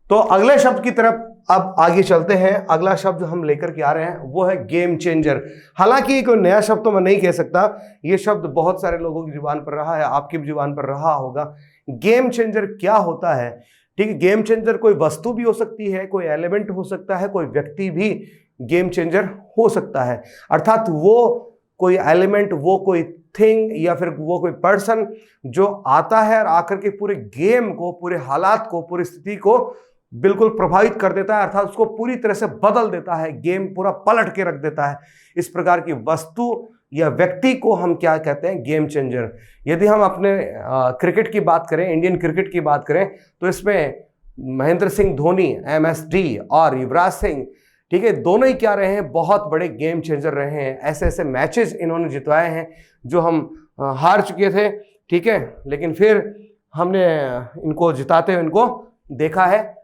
तो अगले शब्द की तरफ अब आगे चलते हैं। अगला शब्द हम लेकर के आ रहे हैं वो है गेम चेंजर। हालांकि ये कोई नया शब्द तो मैं नहीं कह सकता, ये शब्द बहुत सारे लोगों की जुबान पर रहा है, आपकी भी जुबान पर रहा होगा। गेम चेंजर क्या होता है, ठीक है। गेम चेंजर कोई वस्तु भी हो सकती है, कोई एलिमेंट हो सकता है, कोई व्यक्ति भी गेम चेंजर हो सकता है। अर्थात वो कोई एलिमेंट, वो कोई थिंग या फिर वो कोई पर्सन जो आता है और आकर के पूरे गेम को, पूरे हालात को, पूरी स्थिति को बिल्कुल प्रभावित कर देता है, अर्थात उसको पूरी तरह से बदल देता है, गेम पूरा पलट के रख देता है। इस प्रकार की वस्तु या व्यक्ति को हम क्या कहते हैं, गेम चेंजर। यदि हम अपने क्रिकेट की बात करें, इंडियन क्रिकेट की बात करें, तो इसमें महेंद्र सिंह धोनी MSD और युवराज सिंह, ठीक है, दोनों ही क्या रहे हैं, बहुत बड़े गेम चेंजर रहे हैं। ऐसे ऐसे मैचेस इन्होंने जितवाए हैं जो हम हार चुके थे, ठीक है, लेकिन फिर हमने इनको जिताते हुए इनको देखा है,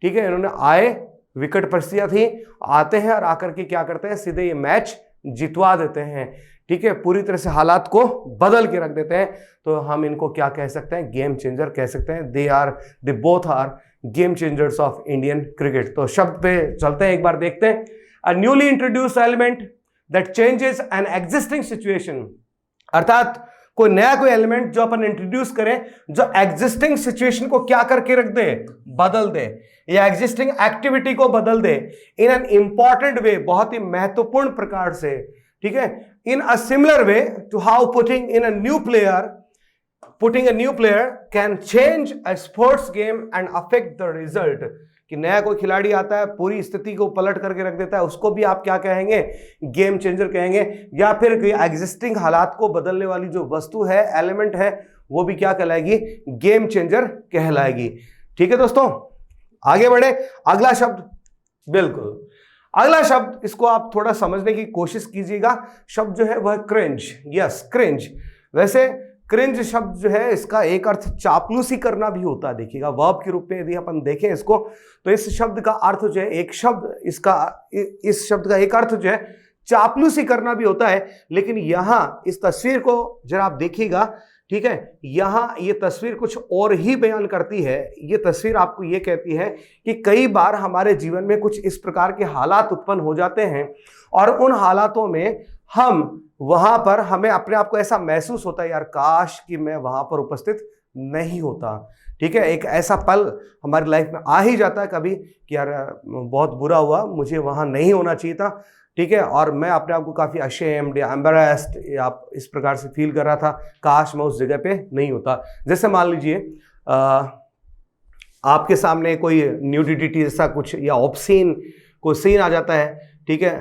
ठीक है। इन्होंने आए, विकट परिस्थितियां थी, आते हैं और आकर के क्या करते हैं, सीधे ये मैच जितवा देते हैं, ठीक है, पूरी तरह से हालात को बदल के रख देते हैं। तो हम इनको क्या कह सकते हैं, गेम चेंजर कह सकते हैं। They both are game changers of Indian cricket. तो शब्द पे चलते हैं, एक बार देखते हैं। A newly introduced element that changes an existing situation, अर्थात कोई नया कोई एलिमेंट जो अपन इंट्रोड्यूस करें, जो एग्जिस्टिंग सिचुएशन को क्या करके रख दे, बदल दे, या एग्जिस्टिंग एक्टिविटी को बदल दे इन एन इंपॉर्टेंट वे, बहुत ही महत्वपूर्ण प्रकार से, ठीक है। In a similar way to how putting a new player can change a sports game and affect the result, कि नया कोई खिलाड़ी आता है, पूरी स्थिति को पलट करके रख देता है, उसको भी आप क्या कहेंगे, गेम चेंजर कहेंगे। या फिर एग्जिस्टिंग हालात को बदलने वाली जो वस्तु है, एलिमेंट है, वो भी क्या कहलाएगी, गेम चेंजर कहलाएगी, ठीक है दोस्तों। आगे बढ़े, अगला शब्द, बिल्कुल अगला शब्द, इसको आप थोड़ा समझने की कोशिश कीजिएगा। शब्द जो है वह क्रिंज। Yes, cringe. वैसे क्रिंज शब्द जो है, इसका एक अर्थ चापलूसी करना भी होता है। देखिएगा, वर्ब के रूप में यदि अपन देखें इसको, तो इस शब्द का अर्थ जो है, एक शब्द इसका, इस शब्द का एक अर्थ जो है चापलूसी करना भी होता है। लेकिन यहां इस तस्वीर को जरा आप देखिएगा, ठीक है, यहां ये तस्वीर कुछ और ही बयान करती है। ये तस्वीर आपको ये कहती है कि कई बार हमारे जीवन में कुछ इस प्रकार के हालात उत्पन्न हो जाते हैं और उन हालातों में हम वहां पर, हमें अपने आप को ऐसा महसूस होता है, यार काश कि मैं वहां पर उपस्थित नहीं होता, ठीक है। एक ऐसा पल हमारी लाइफ में आ ही जाता है कभी कि यार बहुत बुरा हुआ, मुझे वहां नहीं होना चाहिए था, ठीक है, और मैं अपने आप को काफ़ी अशेम्ड या एम्बैरेस्ड आप इस प्रकार से फील कर रहा था, काश मैं उस जगह पे नहीं होता। जैसे मान लीजिए आपके सामने कोई न्यूडिटी जैसा कुछ या ऑब्सीन कोई सीन आ जाता है, ठीक है,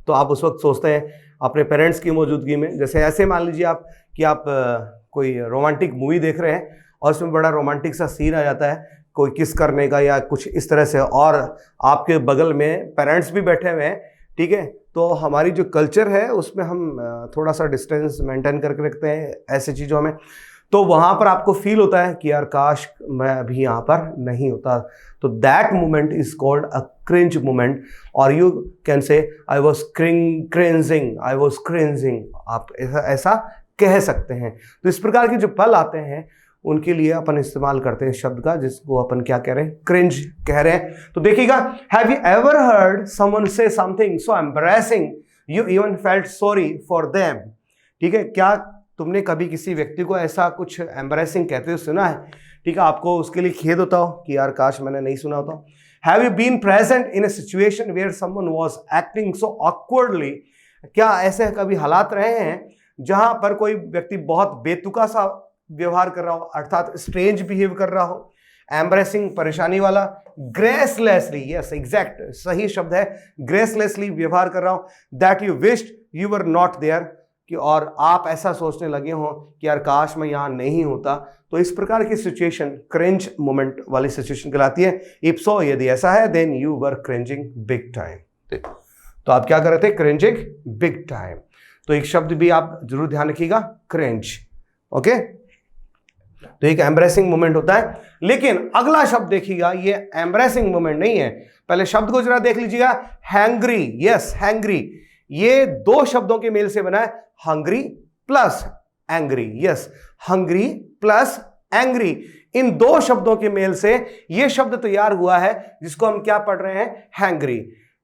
तो आप उस वक्त सोचते हैं अपने पेरेंट्स की मौजूदगी में, जैसे ऐसे मान लीजिए आप कि आप कोई रोमांटिक मूवी देख रहे हैं और उसमें बड़ा रोमांटिक सा सीन आ जाता है, कोई किस करने का या कुछ इस तरह से, और आपके बगल में पेरेंट्स भी बैठे हुए हैं, ठीक है, तो हमारी जो कल्चर है उसमें हम थोड़ा सा डिस्टेंस मेंटेन करके रखते हैं ऐसे चीज़ों में, तो वहाँ पर आपको फील होता है कि यार काश मैं अभी यहाँ पर नहीं होता। तो that moment is called a cringe moment, और you can say I was cringing, I was cringing, आप ऐसा कह सकते हैं। तो इस प्रकार के जो पल आते हैं उनके लिए अपन इस्तेमाल करते हैं शब्द का, जिसको अपन क्या कह रहे हैं, क्रिंज कह रहे हैं। तो देखिएगा, have you ever heard someone से something so embarrassing you even felt sorry for them. ठीक है, क्या तुमने कभी किसी व्यक्ति को ऐसा कुछ एम्बैरेसिंग कहते हुए सुना है, ठीक है, आपको उसके लिए खेद होता हो कि यार काश मैंने नहीं सुना होता। Have you been present in a situation where someone was acting so awkwardly, क्या ऐसे कभी हालात रहे हैं जहां पर कोई व्यक्ति बहुत बेतुका सा व्यवहार कर रहा हो, अर्थात स्ट्रेंज बिहेव कर रहा हो, एम्बैरेसिंग परेशानी वाला, ग्रेसलेसली, यस एग्जैक्ट सही शब्द है, ग्रेसलेसली व्यवहार कर रहा हो, that you wished you were not there, कि और आप ऐसा सोचने लगे हो कि यार काश मैं यहाँ नहीं होता। तो इस प्रकार की सिचुएशन क्रिंज मोमेंट वाली सिचुएशन कहलाती है। इफ सो, यदि ऐसा है, then you were cringing big time. तो आप क्या कर रहे थे, क्रिंजिंग बिग टाइम। तो एक शब्द भी आप जरूर ध्यान रखिएगा, क्रिंज। ओके, तो एक एम्ब्रेसिंग मोमेंट होता है। लेकिन अगला शब्द देखिएगा, ये एम्ब्रेसिंग मोमेंट नहीं है। पहले शब्द को जरा देख लीजिएगा, हैंग्री। यस, हैंग्री, ये दो शब्दों के मेल से बना है, hungry plus angry. Yes, hungry plus angry, इन दो शब्दों के मेल से यह शब्द तैयार हुआ है, जिसको हम क्या पढ़ रहे हैं, हैंग्री।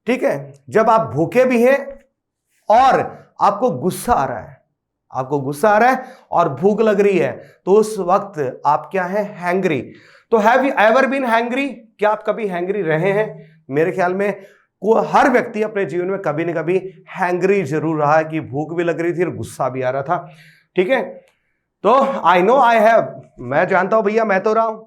ठीक है, जब आप भूखे भी हैं और आपको गुस्सा आ रहा है, आपको गुस्सा आ रहा है और भूख लग रही है, तो उस वक्त आप क्या है, हैंग्री। तो have you ever been hangry, क्या आप कभी हैंग्री रहे हैं? मेरे ख्याल में हर व्यक्ति अपने जीवन में कभी न कभी हैंग्री जरूर रहा है, कि भूख भी लग रही थी और गुस्सा भी आ रहा था। ठीक है, तो आई नो आई हैव, मैं जानता हूं भैया, मैं तो रहा हूं।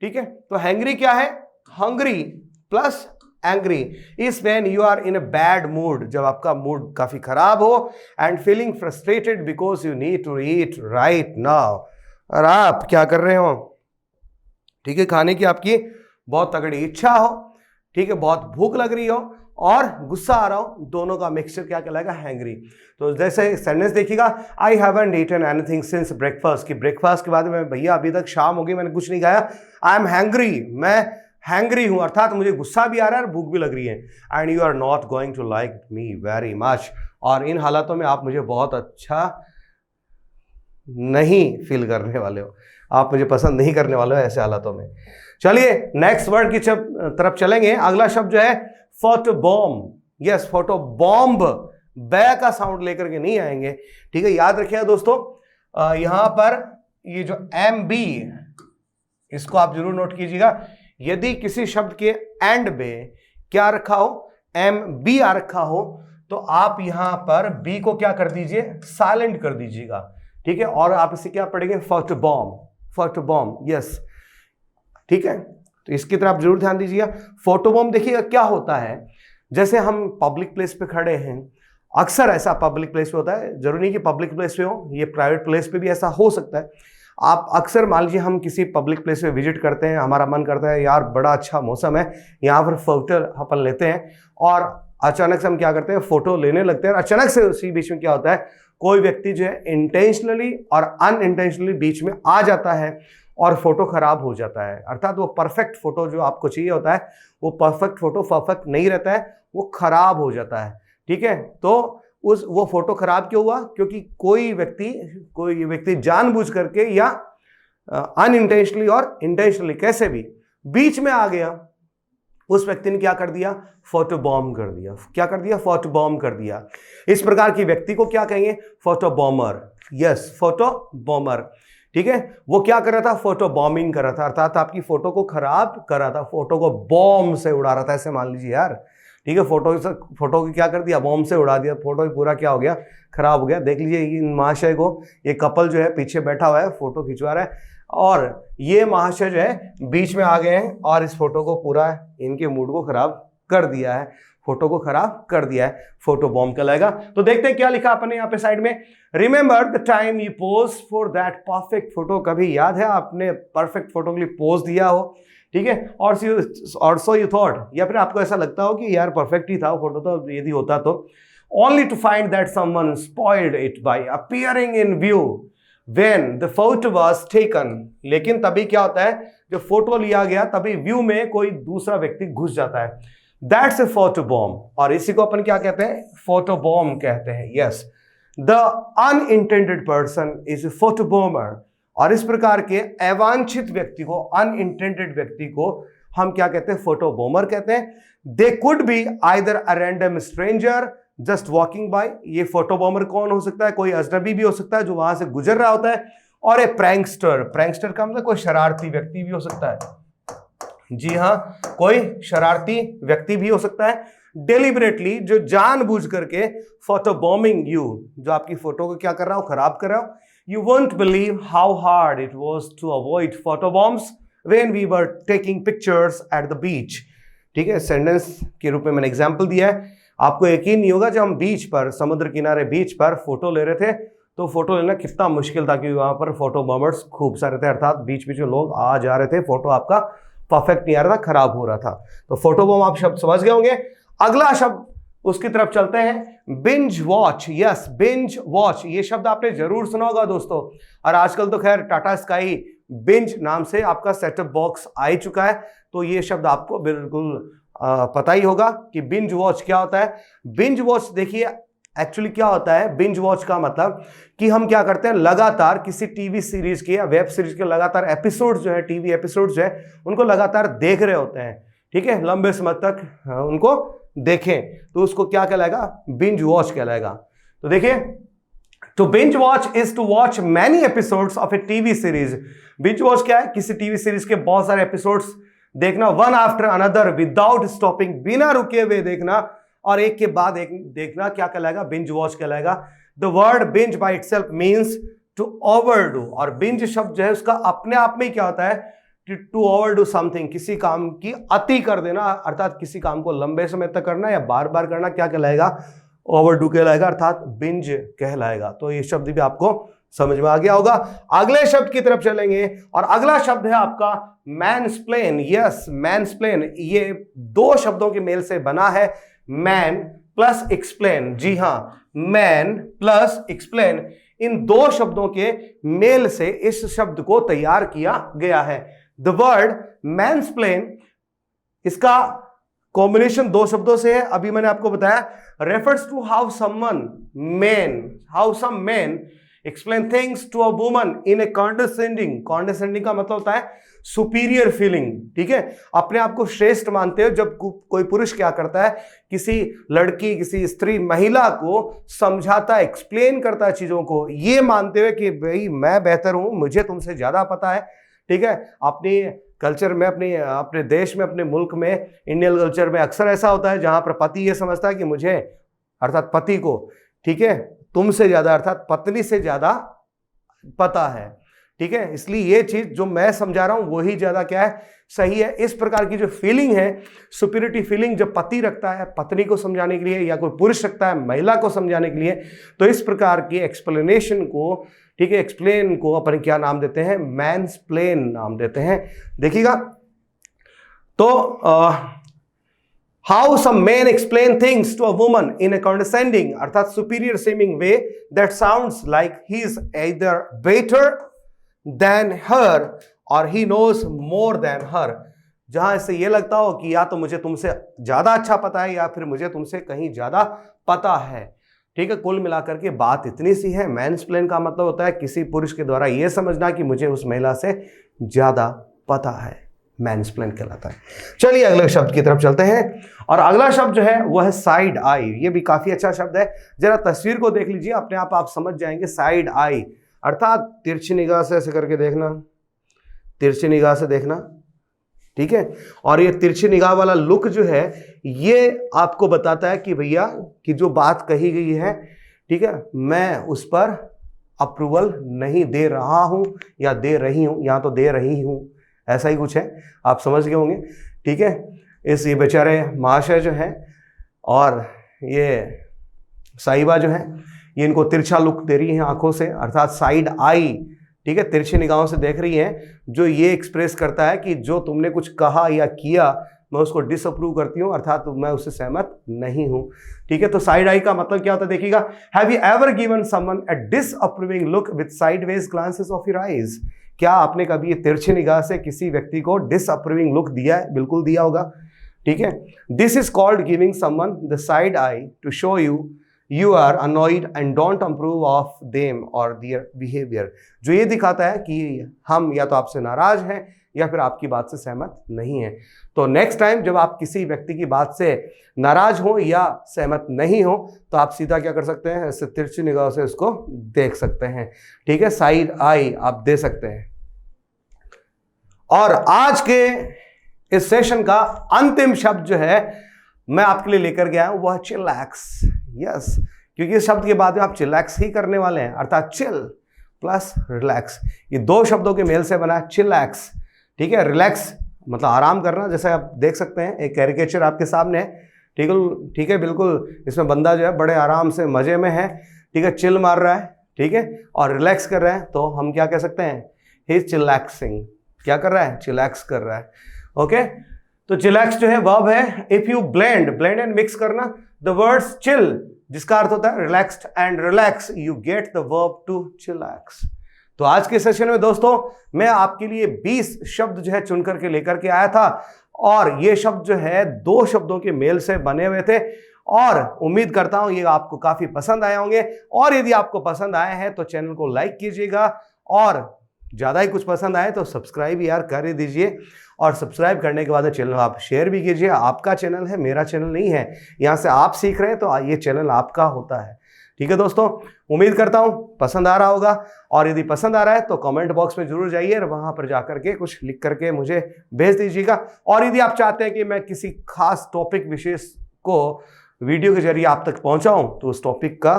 ठीक है, तो हैंग्री क्या है, hungry plus angry is when you are in a bad mood, जब आपका मूड काफी खराब हो, and feeling frustrated because you need to eat right now, और आप क्या कर रहे हो, ठीक है, खाने की आपकी बहुत तगड़ी इच्छा हो, ठीक है, बहुत भूख लग रही हो और गुस्सा आ रहा हो, दोनों का मिक्सचर क्या कहलाएगा, हैंग्री। तो जैसे सेंटेंस देखिएगा, I haven't eaten anything since breakfast, की ब्रेकफास्ट के बाद में भैया अभी तक शाम हो गई, मैंने कुछ नहीं खाया, आई एम हैंग्री, मैं हैंग्री हूं, अर्थात मुझे गुस्सा भी आ रहा है और भूख भी लग रही है, and you are not going to like me very much, और इन हालातों में आप मुझे बहुत अच्छा नहीं फील करने वाले हो, आप मुझे पसंद नहीं करने वाले हो ऐसे हालातों में। चलिए नेक्स्ट वर्ड की तरफ चलेंगे। अगला शब्द जो है फोटोबॉम्ब। यस, फोटोबॉम्ब, बै का साउंड लेकर के नहीं आएंगे, ठीक है, याद रखिएगा दोस्तों। यहां पर ये जो एम बी, इसको आप जरूर नोट कीजिएगा। यदि किसी शब्द के एंड में क्या रखा हो, एम बी आ रखा हो, तो आप यहां पर बी को क्या कर दीजिए, साइलेंट कर दीजिएगा। ठीक है, और आप इसे क्या पढ़ेंगे, फोटोबॉम्ब, फोटोबॉम्ब। यस, ठीक है, तो इसकी तरफ जरूर ध्यान दीजिएगा। फोटोबॉम्ब देखिएगा क्या होता है, जैसे हम पब्लिक प्लेस पे खड़े हैं, अक्सर ऐसा पब्लिक प्लेस पे होता है, जरूरी नहीं कि पब्लिक प्लेस पे हो, ये प्राइवेट प्लेस पे भी ऐसा हो सकता है। आप अक्सर मान लीजिए हम किसी पब्लिक प्लेस पे विजिट करते हैं, हमारा मन करता है यार बड़ा अच्छा मौसम है, यहाँ पर फोटो अपन लेते हैं, और अचानक से हम क्या करते हैं, फोटो लेने लगते हैं, और अचानक से उसी बीच में क्या होता है, कोई व्यक्ति जो है इंटेंशनली और अनइंटेंशनली बीच में आ जाता है और फोटो खराब हो जाता है। अर्थात वो परफेक्ट फोटो जो आपको चाहिए होता है, वो परफेक्ट फोटो परफेक्ट नहीं रहता है, वो खराब हो जाता है। ठीक है, तो वो फोटो खराब क्यों हुआ, क्योंकि कोई व्यक्ति जानबूझ करके या अनइंटेंशनली और इंटेंशनली कैसे भी बीच में आ गया, उस व्यक्ति ने क्या कर दिया, फोटोबॉम्ब कर दिया। क्या कर दिया, फोटोबॉम्ब कर दिया। इस प्रकार की व्यक्ति को क्या कहेंगे, फोटोबॉम्बर। यस, फोटोबॉम्बर। ठीक है, वो क्या कर रहा था, फोटो बॉम्बिंग कर रहा था, अर्थात आपकी फोटो को खराब कर रहा था, फोटो को बॉम्ब से उड़ा रहा था, ऐसे मान लीजिए यार। ठीक है, फोटो को क्या कर दिया, बॉम्ब से उड़ा दिया, फोटो पूरा क्या हो गया, खराब हो गया। देख लीजिए इन महाशय को, ये कपल जो है पीछे बैठा हुआ है, फोटो खिंचवा रहा है, और ये महाशय जो है बीच में आ गए हैं और इस फोटो को पूरा इनके मूड को खराब कर दिया है, फोटो को खराब कर दिया है, फोटो बॉम्ब कहलाएगा। तो देखते हैं क्या लिखा आपने यहाँ पे साइड में, remember the time you pose for that perfect photo. कभी याद है आपने परफेक्ट फोटो के लिए पोज दिया हो, ठीक है, और सो यू थॉट, या फिर आपको ऐसा लगता हो कि यार परफेक्ट ही था फोटो, तो यदि होता तो only to find that someone spoiled it by appearing in view when the photo was taken। लेकिन तभी क्या होता है, जब फोटो लिया गया तभी व्यू में कोई दूसरा व्यक्ति घुस जाता है, दैट्स ए फोटो बॉम्ब। और इसी को अपन क्या कहते हैं, फोटो बॉम्ब कहते हैं। Yes, the unintended person is a photo bomber. और इस प्रकार के अवांछित व्यक्ति को, अनइंटेंडेड व्यक्ति को हम क्या कहते हैं, फोटो बॉम्बर कहते हैं। They could be either a random stranger just walking by, ये फोटो बॉम्बर कौन हो सकता है, कोई अजनबी भी हो सकता है जो वहां से गुजर रहा होता है, और ए प्रैंकस्टर, प्रैंकस्टर का मतलब कोई शरारती व्यक्ति भी हो सकता है। जी हां, कोई शरारती व्यक्ति भी हो सकता है, डेलिबरेटली, जो जानबूझ करके फोटो बॉम्बिंग यू, जो आपकी फोटो को क्या कर रहा हो, खराब कर रहा हो। You won't believe how hard it was to avoid photo bombs when we were taking pictures at the beach. ठीक है, सेंटेंस के रूप में मैंने एग्जांपल दिया है। आपको यकीन नहीं होगा, जब हम बीच पर, समुद्र किनारे बीच पर फोटो ले रहे थे, तो फोटो लेना कितना मुश्किल था, क्योंकि वहां पर फोटो बॉम्बर्स खूब सारे थे, अर्थात बीच बीच में लोग आ जा रहे थे, फोटो आपका परफेक्ट नहीं आ रहा था, खराब हो रहा था। तो फोटो बॉम्ब आप शब्द समझ गए होंगे। अगला शब्द उसकी तरफ चलते हैं, binge watch. Yes, binge watch, ये शब्द आपने जरूर सुना होगा दोस्तों, और आजकल तो खैर टाटा स्काई बिंज नाम से आपका सेटअप बॉक्स आ ही चुका है, तो ये शब्द आपको बिल्कुल पता ही होगा कि बिंज वॉच क्या होता है। बिंज वॉच देखिए एक्चुअली क्या होता है, बिंज वॉच का मतलब कि हम क्या करते हैं, लगातार किसी टीवी सीरीज के या वेब सीरीज के लगातार एपिसोड जो है, टीवी एपिसोड जो है, उनको लगातार देख रहे होते हैं। ठीक है, लंबे समय तक उनको देखें, तो उसको क्या कहलाएगा, बिंज वॉच कहलाएगा। तो देखिए, to binge watch is to watch many episodes of a TV series. Binge watch क्या है, किसी टीवी सीरीज के बहुत सारे एपिसोड्स देखना, one after another without stopping, बिना रुके हुए देखना, और एक के बाद एक देखना, क्या कहलाएगा, बिंज वॉच कहलाएगा। The word binge by itself means to overdo, और बिंज शब्द जो है उसका अपने आप में क्या होता है, टू ओवरडू समथिंग, किसी काम की अति कर देना, अर्थात किसी काम को लंबे समय तक करना या बार बार करना, क्या कहलाएगा, ओवरडू कहलाएगा, अर्थात बिंज कहलाएगा। तो ये शब्द भी आपको समझ में आ गया होगा। अगले शब्द की तरफ चलेंगे, और अगला शब्द है आपका मैनस्प्लेन। यस, मैनस्प्लेन, ये दो शब्दों के मेल से बना है, मैन प्लस एक्सप्लेन। जी हां, मैन प्लस एक्सप्लेन, इन दो शब्दों के मेल से इस शब्द को तैयार किया गया है। द वर्ड मैनस्प्लेन, इसका कॉम्बिनेशन दो शब्दों से है, अभी मैंने आपको बताया, refers to how some man explain things to a woman in a condescending. Condescending का मतलब होता है सुपीरियर फीलिंग। ठीक है, अपने आप को श्रेष्ठ मानते हो। जब कोई पुरुष क्या करता है, किसी लड़की, किसी स्त्री, महिला को समझाता है, एक्सप्लेन करता है चीजों को, ये मानते हुए कि भाई मैं बेहतर हूं, मुझे तुमसे ज्यादा पता है। ठीक है, अपनी कल्चर में, अपने देश में, अपने मुल्क में, इंडियन कल्चर में अक्सर ऐसा होता है जहां पर पति ये समझता है कि मुझे, अर्थात पति को, ठीक है, तुमसे ज्यादा, अर्थात पत्नी से ज्यादा पता है। ठीक है, इसलिए ये चीज जो मैं समझा रहा हूं वही ज्यादा क्या है, सही है। इस प्रकार की जो फीलिंग है, सुपीरियरिटी फीलिंग, जब पति रखता है पत्नी को समझाने के लिए, या कोई पुरुष रखता है महिला को समझाने के लिए, तो इस प्रकार की एक्सप्लेनेशन को, ठीक है, एक्सप्लेन को अपन क्या नाम देते हैं, मैनस्प्लेन नाम देते हैं। देखिएगा, तो how some men explain things to a woman in a condescending, अर्थात superior seeming way that sounds like he is either better than her or he knows more than her, जहां इससे यह लगता हो कि या तो मुझे तुमसे ज्यादा अच्छा पता है या फिर मुझे तुमसे कहीं ज्यादा पता है। ठीक है, कुल मिलाकर के बात इतनी सी है। मैनस्प्लेन का मतलब होता है किसी पुरुष के द्वारा यह समझना कि मुझे उस महिला से ज्यादा पता है, मैनस्प्लेन कहलाता है। चलिए अगले शब्द की तरफ चलते हैं, और अगला शब्द जो है वह है साइड आई। ये भी काफी अच्छा शब्द है, जरा तस्वीर को देख लीजिए, अपने आप समझ जाएंगे। साइड आई अर्थात तिरछी निगाह से ऐसे करके देखना, तिरछी निगाह से देखना। ठीक है, और ये तिरछी निगाह वाला लुक जो है, ये आपको बताता है कि भैया कि जो बात कही गई है, ठीक है, मैं उस पर अप्रूवल नहीं दे रहा हूं या दे रही हूं, यहां तो दे रही हूं, ऐसा ही कुछ है, आप समझ गए होंगे। ठीक है, ये बेचारे महाशय जो हैं और ये साहिबा जो है, ये इनको तिरछा लुक दे रही हैं आंखों से, अर्थात साइड आई ठीक है, तिरछी निगाहों से देख रही हैं, जो ये एक्सप्रेस करता है कि जो तुमने कुछ कहा या किया मैं उसको डिसअप्रूव करती हूँ, अर्थात मैं उससे सहमत नहीं हूँ। ठीक है, तो साइड आई का मतलब क्या होता है देखिएगा, have you ever given someone a disapproving look with sideways glances of your eyes. क्या आपने कभी ये तिरछी निगाह से किसी व्यक्ति को डिसअप्रूविंग लुक दिया है? बिल्कुल दिया होगा। ठीक है, this is called giving someone the side eye to show you are annoyed and don't approve of them और देयर बिहेवियर। जो ये दिखाता है कि हम या तो आपसे नाराज हैं या फिर आपकी बात से सहमत नहीं है। तो नेक्स्ट टाइम जब आप किसी व्यक्ति की बात से नाराज हो या सहमत नहीं हो तो आप सीधा क्या कर सकते हैं, ऐसे तिरछी निगाह से इसको देख सकते हैं। ठीक है, साइड आई आप दे सकते हैं। और आज के इस सेशन का अंतिम शब्द जो है मैं आपके लिए लेकर गया हूं वह चिलैक्स। यस, क्योंकि इस शब्द के बाद में आप चिलैक्स ही करने वाले हैं, अर्थात चिल प्लस रिलैक्स, ये दो शब्दों के मेल से बना चिलैक्स। ठीक है, रिलैक्स मतलब आराम करना, जैसे आप देख सकते हैं एक कैरिकेचर आपके सामने है। ठीक है, बिल्कुल इसमें बंदा जो है बड़े आराम से मजे में है। ठीक है, चिल मार रहा है। ठीक है, और रिलैक्स कर रहा है, तो हम क्या कह सकते हैं, ही इज चिलैक्सिंग। क्या कर रहा है, चिलैक्स कर रहा है। ओके, तो चिलैक्स जो है वर्ब है। If you blend and mix करना द वर्ड्स चिल, जिसका अर्थ होता है relaxed and relax, you get the verb to chillax. तो आज के सेशन में दोस्तों मैं आपके लिए 20 शब्द जो है चुन करके लेकर के आया था, और ये शब्द जो है दो शब्दों के मेल से बने हुए थे, और उम्मीद करता हूं ये आपको काफी पसंद आए होंगे। और यदि आपको पसंद आए हैं तो चैनल को लाइक कीजिएगा, और ज़्यादा ही कुछ पसंद आए तो सब्सक्राइब यार कर ही दीजिए, और सब्सक्राइब करने के बाद चैनल आप शेयर भी कीजिए। आपका चैनल है, मेरा चैनल नहीं है, यहाँ से आप सीख रहे हैं तो ये चैनल आपका होता है। ठीक है दोस्तों, उम्मीद करता हूँ पसंद आ रहा होगा, और यदि पसंद आ रहा है तो कमेंट बॉक्स में जरूर जाइए और वहाँ पर जाकर के कुछ लिख करके मुझे भेज दीजिएगा। और यदि आप चाहते हैं कि मैं किसी खास टॉपिक विशेष को वीडियो के जरिए आप तक पहुँचाऊँ तो उस टॉपिक का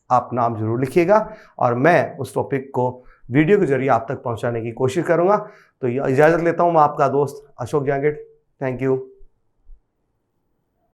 आप नाम जरूर लिखिएगा, और मैं उस टॉपिक को वीडियो के जरिए आप तक पहुंचाने की कोशिश करूंगा। तो इजाज़त लेता हूं, मैं आपका दोस्त अशोक जांगेट। Thank you.